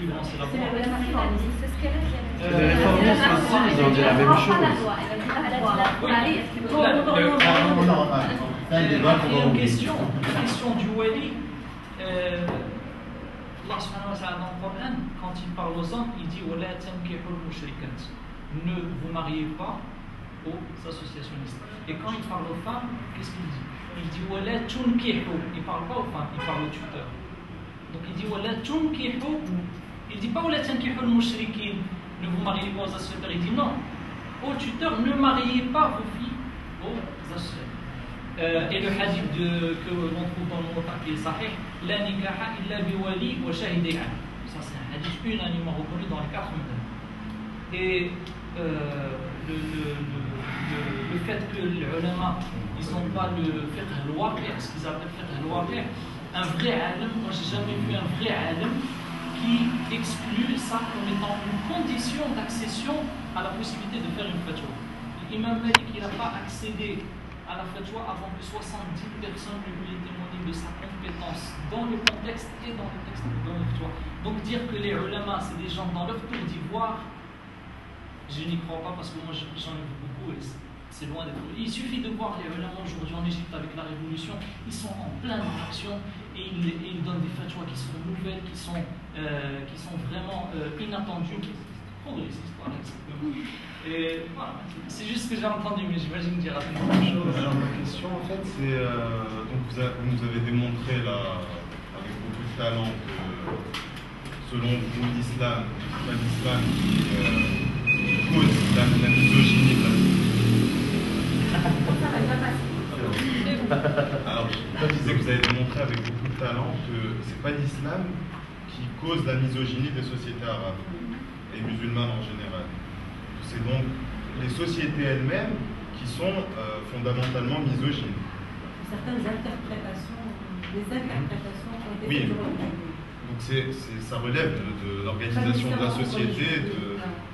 suivant, c'est la C'est la réformiste, c'est ce qu'elle a dit. Les réformistes aussi, ils ont dit la même chose. La question du wali, Allah subhanahu wa ta'ala dans le Coran, quand il parle aux hommes, il dit وَلَا تَنْكِحُوا الْمُشْرِكَاتِ, ne vous mariez pas aux associationnistes. Et quand il parle aux femmes, qu'est-ce qu'il dit? Il dit وَلَا تُنْكِحُوا, il ne parle pas aux femmes, il parle aux tuteurs. Donc il dit وَلَا تُنْكِحُوا, il ne dit pas وَلَا تَنْكِحُوا الْمُشْرِكِينَ, ne vous mariez pas aux associateurs, il dit non, aux tuteurs, ne mariez pas vos filles aux associateurs. Et le hadith que l'on trouve dans le Muwatta qui est sahih, la nikaha illa biwali wa shahidayni. Ça c'est un hadith unanimement reconnu dans les 4 madhhabs. Et le fait que les ulama ils n'ont pas le fiqh al-waqi', ce qu'ils appellent fiqh al-waqi', un vrai alim, moi j'ai jamais vu un vrai alim qui exclut ça comme étant une condition d'accession à la possibilité de faire une fatwa. L'imam Malik il n'a pas accédé à la fatwa avant que 70 personnes lui aient témoigné de sa compétence dans le contexte et dans le texte de la fatwa. Donc dire que les ulama c'est des gens dans leur tour d'ivoire, je n'y crois pas parce que moi j'en ai vu beaucoup et c'est loin d'être. Il suffit de voir les ulama aujourd'hui en Égypte avec la révolution, ils sont en pleine action et ils donnent des fatwas qui sont nouvelles, qui sont vraiment inattendues, progressistes par exemple. Et voilà, c'est juste ce que j'ai entendu, mais j'imagine qu'il y a rapidement quelque chose. Alors ma question en fait c'est, donc vous nous avez démontré là, avec beaucoup de talent que selon vous l'islam, c'est pas l'islam qui cause la misogynie. Alors je disais que vous avez démontré avec beaucoup de talent que c'est pas l'islam qui cause la misogynie des sociétés arabes et musulmanes en général. C'est donc les sociétés elles-mêmes qui sont fondamentalement misogynes. Certaines interprétations, les interprétations ont été oui. Donc ça relève de l'organisation de la société,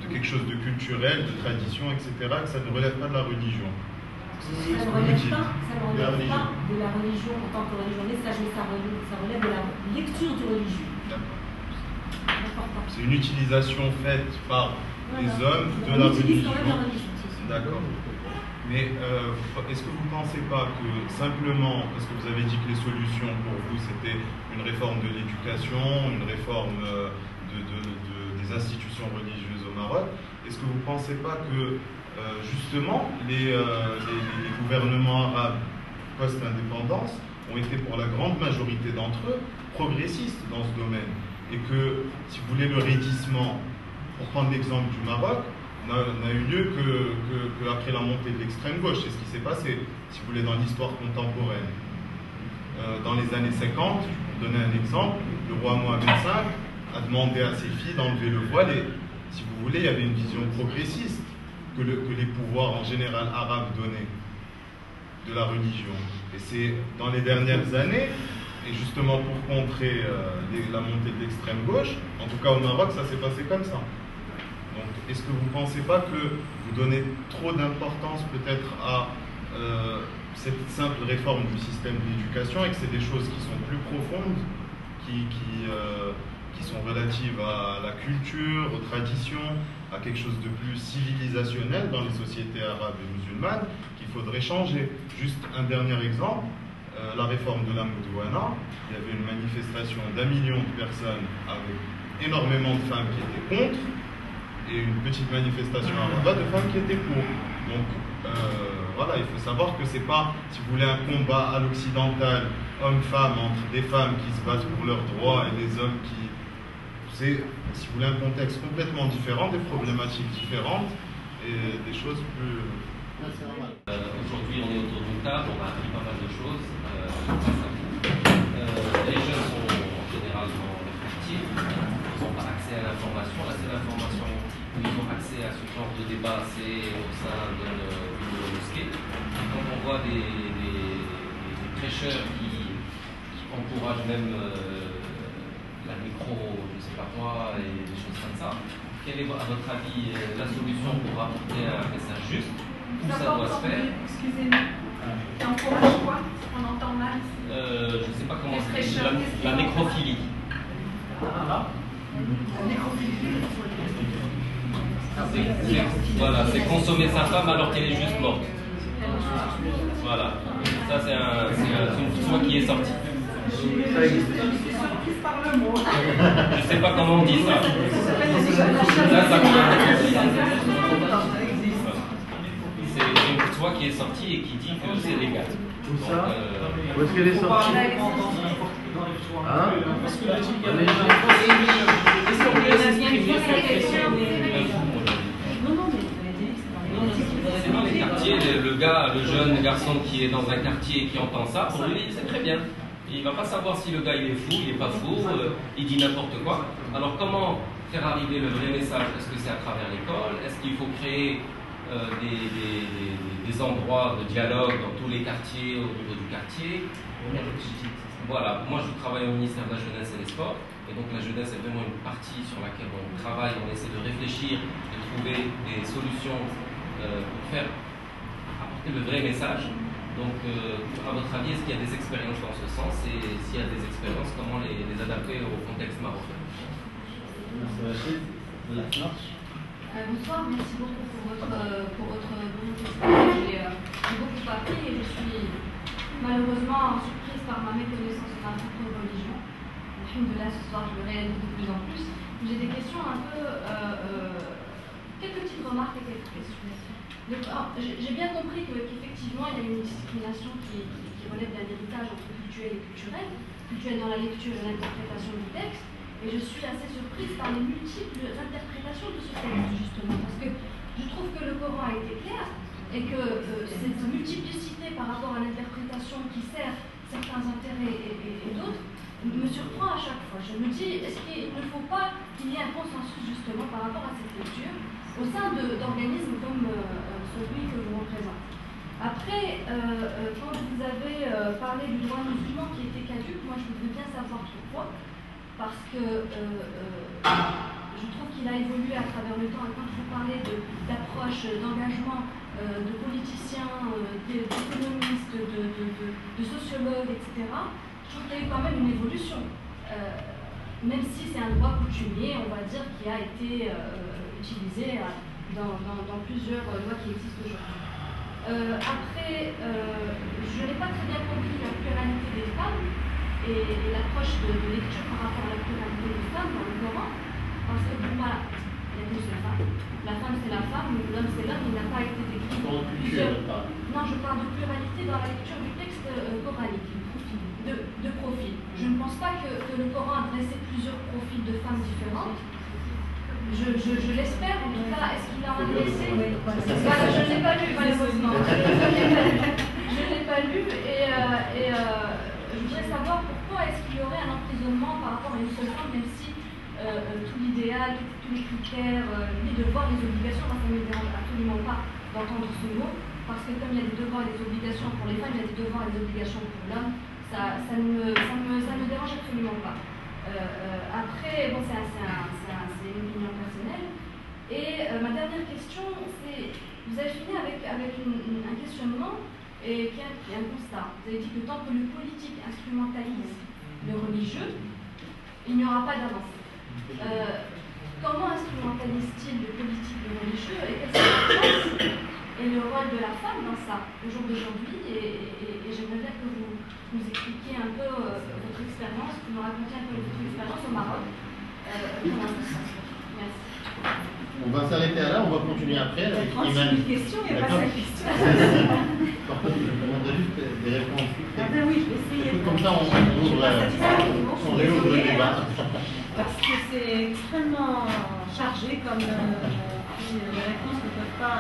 de quelque chose de culturel, de tradition, etc., que ça ne relève pas de la religion. Ça ne relève pas de la religion en tant que religion message, mais ça relève de la lecture du religieux. C'est une utilisation faite par les hommes de la religion. D'accord. Mais est-ce que vous ne pensez pas que simplement, parce que vous avez dit que les solutions pour vous c'était une réforme de l'éducation, une réforme des institutions religieuses au Maroc, est-ce que vous ne pensez pas que justement les gouvernements arabes post-indépendance ont été pour la grande majorité d'entre eux progressistes dans ce domaine et que, si vous voulez, le raidissement, pour prendre l'exemple du Maroc, n'a eu lieu qu'après la montée de l'extrême gauche. C'est ce qui s'est passé, si vous voulez, dans l'histoire contemporaine. Dans les années 50, pour donner un exemple, le roi Mohamed V a demandé à ses filles d'enlever le voile et, si vous voulez, il y avait une vision progressiste que les pouvoirs en général arabes donnaient de la religion. Et c'est dans les dernières années, et justement pour contrer la montée de l'extrême gauche, en tout cas au Maroc, ça s'est passé comme ça. Donc, est-ce que vous ne pensez pas que vous donnez trop d'importance peut-être à cette simple réforme du système d'éducation et que c'est des choses qui sont plus profondes, qui sont relatives à la culture, aux traditions, à quelque chose de plus civilisationnel dans les sociétés arabes et musulmanes, qu'il faudrait changer? Juste un dernier exemple, la réforme de la Moudouana, il y avait une manifestation d'1 million de personnes avec énormément de femmes qui étaient contre, et une petite manifestation à Rabat de femmes qui étaient pour. Donc voilà, il faut savoir que c'est pas, si vous voulez, un combat à l'occidental, homme-femme, entre des femmes qui se battent pour leurs droits et des hommes qui... C'est, si vous voulez, un contexte complètement différent, des problématiques différentes et des choses plus... Aujourd'hui, on est autour d'une table, on a appris pas mal de choses. Les jeunes sont en général réfractifs, ils n'ont pas accès à l'information. La seule information où ils ont accès à ce genre de débat, c'est au sein d'une mosquée. Quand on voit des prêcheurs qui encouragent même la micro, je ne sais pas quoi, et des choses comme ça, quelle est, à votre avis, la solution pour apporter un message juste? Où ça doit se faire? Excusez-moi. Et encourage quoi? On entend mal. Je ne sais pas comment c'est. La nécrophilie. Ah, Voilà, c'est consommer sa femme alors qu'elle est juste morte. Voilà, ça c'est une foi qui est sortie. Je sais pas comment on dit ça. Ça c'est une foi qui est sortie et qui dit que c'est légal. Où ça? Où est-ce qu'elle est sortie? Hein? Parce que la c'est dans les quartiers, le jeune garçon qui est dans un quartier et qui entend ça, pour lui c'est très bien. Il ne va pas savoir si le gars il est fou, il n'est pas fou, il dit n'importe quoi. Alors comment faire arriver le vrai message? Est-ce que c'est à travers l'école? Est-ce qu'il faut créer des endroits de dialogue dans tous les quartiers, au niveau du quartier? Voilà, moi je travaille au ministère de la Jeunesse et des Sports, et donc la jeunesse est vraiment une partie sur laquelle on travaille, on essaie de réfléchir, de trouver des solutions pour faire apporter le vrai message. Donc, à votre avis, est-ce qu'il y a des expériences dans ce sens? Et s'il y a des expériences, comment les adapter au contexte marocain? Bonsoir, merci beaucoup pour votre exposé. J'ai beaucoup appris et je suis malheureusement surprise par ma méconnaissance de ma propre religion. Alhamdoulilah, ce soir, je le réalise de plus en plus. J'ai des questions un peu... quelques petites remarques et quelques questions. J'ai bien compris qu'effectivement, il y a une discrimination qui relève d'un héritage entre culturel et culturel dans la lecture et l'interprétation du texte. Et je suis assez surprise par les multiples interprétations de ce texte, justement, parce que je trouve que le Coran a été clair et que cette multiplicité par rapport à l'interprétation qui sert certains intérêts et d'autres me surprend à chaque fois. Je me dis, est-ce qu'il ne faut pas qu'il y ait un consensus, justement, par rapport à cette lecture au sein d'organismes comme celui que je représente. Après, quand vous avez parlé du droit musulman qui était caduc, moi je voudrais bien savoir pourquoi. Parce que je trouve qu'il a évolué à travers le temps. Et quand vous parlez d'approche, d'engagement de politiciens, d'économistes, de sociologues, etc., je trouve qu'il y a eu quand même une évolution. Même si c'est un droit coutumier, on va dire, qui a été utilisé dans plusieurs lois qui existent aujourd'hui. Après, je n'ai pas très bien compris la pluralité des femmes et l'approche de lecture par rapport à la pluralité des femmes dans le Coran, parce que pour moi, il y a deux femmes. La femme c'est la femme, l'homme c'est l'homme, il n'a pas été décrit plusieurs. Non, je parle de pluralité dans la lecture du texte coranique, de profil. Je ne pense pas que le Coran a dressé plusieurs profils de femmes différentes. Je l'espère, en tout cas, est-ce qu'il en a dressé? Voilà, je ne l'ai pas lu, malheureusement. Je ne l'ai pas lu et je voudrais savoir pourquoi est-ce qu'il y aurait un emprisonnement par rapport à une seule femme, même si tout l'idéal, tous les critères, les devoirs, les obligations, moi ça ne me dérange absolument pas d'entendre ce mot, parce que comme il y a des devoirs et des obligations pour les femmes, il y a des devoirs et des obligations pour l'homme, ça me dérange absolument pas. Après, bon, c'est une opinion personnelle. Et ma dernière question, c'est, vous avez fini avec un questionnement et qui est un constat. Vous avez dit que tant que le politique instrumentalise le religieux, il n'y aura pas d'avancée. Comment instrumentalise-t-il le politique le religieux et quelle est la place et le rôle de la femme dans ça au jour d'aujourd'hui? Et j'aimerais bien que vous nous expliquiez un peu votre expérience, que vous nous racontiez un peu votre expérience au Maroc. Merci. On va s'arrêter là, on va continuer après avec Iman. Questions, il n'y a pas de question. Par contre, je demanderai juste des réponses. Ah ben oui, je vais essayer. Comme ça, on réouvre le débat. Parce que c'est extrêmement chargé comme les réponses ne peuvent pas.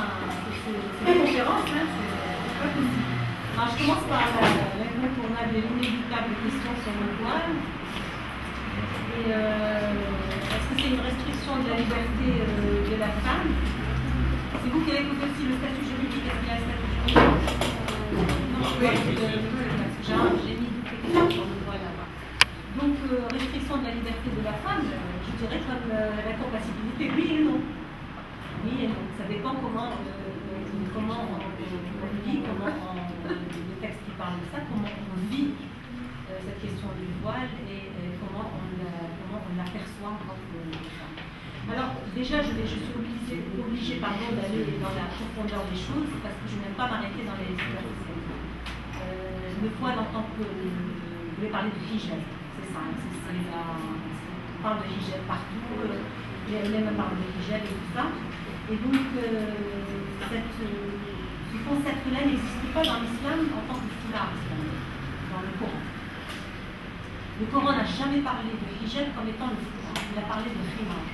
C'est une conférence, hein, c'est pas possible. Alors je commence par l'incontournable et l'inévitable question sur le voile. Et est-ce que c'est une restriction de la liberté de la femme? C'est vous qui avez écouté aussi le statut juridique. Est-ce qu'il y a un statut juridique? Non, j'ai mis toutes les questions sur le voile là-bas. Donc, restriction de la liberté de la femme, je dirais comme l'incompatibilité, oui et non. Oui et non. Ça dépend comment on lit, comment le texte qui parle de ça, comment on vit cette question du voile et comment comment on l'aperçoit en tant que femme. Alors, déjà, je suis obligée d'aller dans la profondeur des choses parce que je n'aime pas m'arrêter dans les superficialités. Le voile en tant que. Vous voulez parler de hijab, c'est ça. On parle de hijab partout, les mêmes parlent de hijab et tout ça. Et donc, ce concept-là n'existe pas dans l'islam en tant que foulard islamique, dans le Coran. Le Coran n'a jamais parlé de hijab comme étant le foulard, il a parlé de khimar.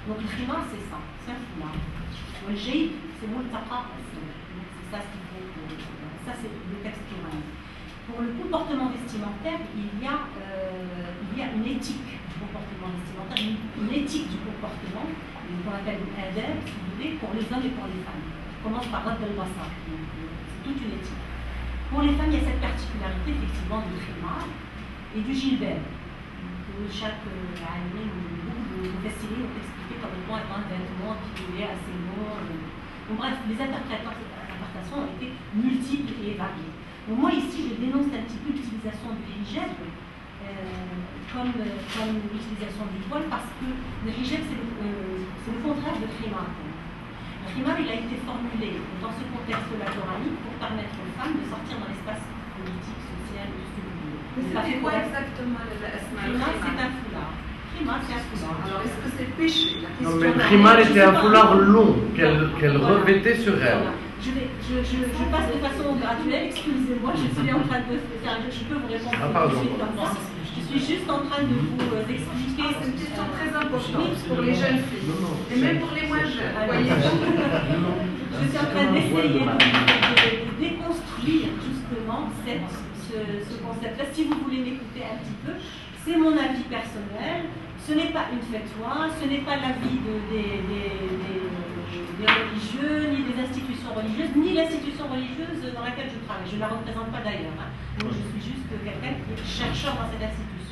Donc le khimar c'est ça, c'est un foulard. Le jaïb c'est multaqa, c'est ça ce qu'il faut. Ça c'est le texte coran. Pour le comportement vestimentaire, il y a une éthique du comportement vestimentaire, une éthique du comportement, qu'on appelle une adab, si vous voulez, pour les hommes et pour les femmes. On commence par Radd al-Basar. C'est toute une éthique. Pour les femmes, il y a cette particularité effectivement du khimar et du gilbert. Chaque année, beaucoup de mufassirin ont expliqué comme étant un vêtement qui est assez long. Donc, bref, les interprétations ont été multiples et variées. Donc, moi, ici, je dénonce un petit peu l'utilisation du hijab comme l'utilisation du voile parce que le hijab, c'est le contraire de khimar. Le khimar, il a été formulé dans ce contexte-là coranique pour permettre aux femmes de sortir dans l'espace politique, social, tout ce que vous voulez. Mais c'est quoi exactement le khimar, c'est un foulard. Khimar, c'est un foulard. Alors, est-ce que c'est péché? Non, mais le khimar était un foulard long qu'elle revêtait sur elle. Je passe de façon graduelle, excusez-moi, je suis en train de faire, je peux vous répondre tout de suite comme ça. Je suis juste en train de vous expliquer. C'est une question très importante pour les jeunes filles, et même pour les moins jeunes. Je suis en train d'essayer de déconstruire justement ce concept-là. Si vous voulez m'écouter un petit peu, c'est mon avis personnel. Ce n'est pas une fatwa, ce n'est pas l'avis des religieux, ni des institutions religieuses, ni l'institution religieuse dans laquelle je travaille. Je ne la représente pas d'ailleurs. Moi, je suis juste quelqu'un qui est chercheur dans cette institution.